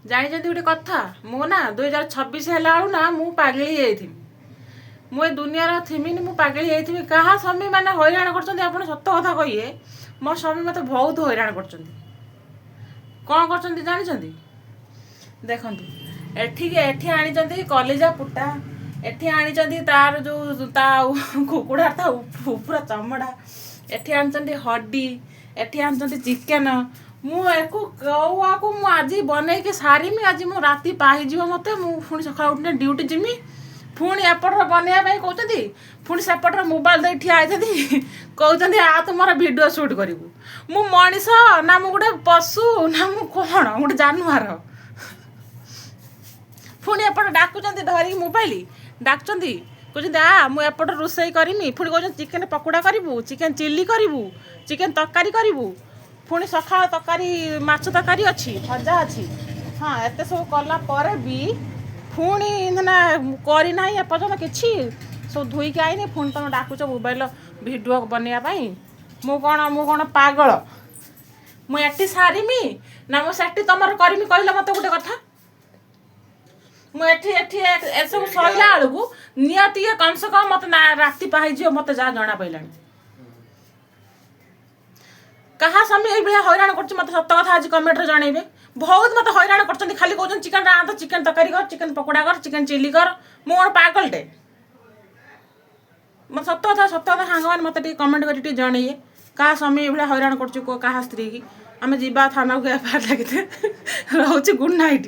ଜାଣିଛନ୍ତି ଗୋଟେ କଥା, ମୁଁ ନା 2026 ହେଲା ବେଳୁ ନା ମୁଁ ପାଗଳି ଯାଇଥିବି। ମୁଁ ଏ ଦୁନିଆର ଥିମିନି, ମୁଁ ପାଗଳି ଯାଇଥିବି। କାହା ସ୍ୱାମୀ ମାନେ ହଇରାଣ କରୁଛନ୍ତି, ଆପଣ ସତ କଥା କହିବେ। ମୋ ସ୍ୱାମୀ ମୋତେ ବହୁତ ହଇରାଣ କରୁଛନ୍ତି। କ'ଣ କରୁଛନ୍ତି ଜାଣିଛନ୍ତି? ଦେଖନ୍ତୁ, ଏଠି ଆଣିଛନ୍ତି କଲିଜା ପୁଟା, ଏଠି ଆଣିଛନ୍ତି ତାର ଯେଉଁ ତା କୁକୁଡ଼ା ତା ଉପର ଚମଡ଼ା, ଏଠି ଆଣିଛନ୍ତି ହଡ଼ି, ଏଠି ଆଣିଛନ୍ତି ଚିକେନ। ମୁଁ କଉଆକୁ ମୁଁ ଆଜି ବନେଇକି ସାରିମି। ଆଜି ମୁଁ ରାତି ପାହିଯିବ ମୋତେ, ମୁଁ ପୁଣି ସକାଳୁ ଉଠିଲେ ଡ୍ୟୁଟି ଯିମି। ପୁଣି ଏପଟର ବନେଇବା ପାଇଁ କହୁଛନ୍ତି, ପୁଣି ସେପଟର ମୋବାଇଲ ଦେଇ ଠିଆ ହେଇଛନ୍ତି, କହୁଛନ୍ତି ତୁମର ଭିଡ଼ିଓ ସୁଟ୍ କରିବୁ। ମୁଁ ମଣିଷ ନା ମୁଁ ଗୋଟେ ପଶୁ, ନା ମୁଁ କ'ଣ ଗୋଟେ ଜାନୁଆର? ପୁଣି ଏପଟ ଡାକୁଛନ୍ତି ଧରିକି ମୋବାଇଲ ଡାକୁଛନ୍ତି, କହୁଛନ୍ତି ମୁଁ ଏପଟ ରୋଷେଇ କରିମି। ପୁଣି କହୁଛନ୍ତି ଚିକେନ ପକୋଡ଼ା କରିବୁ, ଚିକେନ ଚିଲ୍ଲି କରିବୁ, ଚିକେନ ତରକାରୀ କରିବୁ। ପୁଣି ସକାଳ ତରକାରୀ, ମାଛ ତରକାରୀ ଅଛି, ଭଜା ଅଛି। ହଁ, ଏତେ ସବୁ କଲା ପରେ ବି ପୁଣି ନା କରିନାହିଁ ଏପର୍ଯ୍ୟନ୍ତ କିଛି। ସବୁ ଧୋଇକି ଆଇନି, ପୁଣି ତୁମେ ଡାକୁଛ ମୋବାଇଲ ଭିଡ଼ିଓ ବନେଇବା ପାଇଁ। ମୁଁ କ'ଣ ପାଗଳ? ମୁଁ ଏଠି ସାରିମି ନା ମୁଁ ସେଠି ତମର କରିମି କହିଲେ ମୋତେ ଗୋଟେ କଥା? ମୁଁ ଏଠି ଏସବୁ ସରିଲା ବେଳକୁ ନିହାତି କମ୍ ସେ କମ୍ ମୋତେ ନା ରାତି ପାହିଯିବ, ମୋତେ ଯାହା ଜଣା ପଡ଼ିଲାଣି। କାହା ସ୍ୱାମୀ ଏଇଭଳିଆ ହଇରାଣ କରୁଛି ମୋତେ ସତ କଥା ଆଜି କମେଣ୍ଟରେ ଜଣେଇବେ। ବହୁତ ମୋତେ ହଇରାଣ କରୁଛନ୍ତି, ଖାଲି କହୁଛନ୍ତି ଚିକେନ ରାନ୍ଧ, ଚିକେନ ତରକାରୀ କର, ଚିକେନ ପକୋଡ଼ା କର, ଚିକେନ ଚିଲ୍ଲି କର। ମୁଁ କ'ଣ ପାଗଳଟେ? ମୋତେ ସତ କଥା ସାଙ୍ଗମାନେ ମୋତେ ଟିକେ କମେଣ୍ଟ କରି ଟିକେ ଜଣେଇବେ, କାହା ସ୍ୱାମୀ ଏଇଭଳିଆ ହଇରାଣ କରୁଛି କାହା ସ୍ତ୍ରୀ କି। ଆମେ ଯିବା ଥାନାକୁ ଏଫଆଇଆର ଲାଗିତେ। ରହୁଛି, ଗୁଡ୍ ନାଇଟ୍।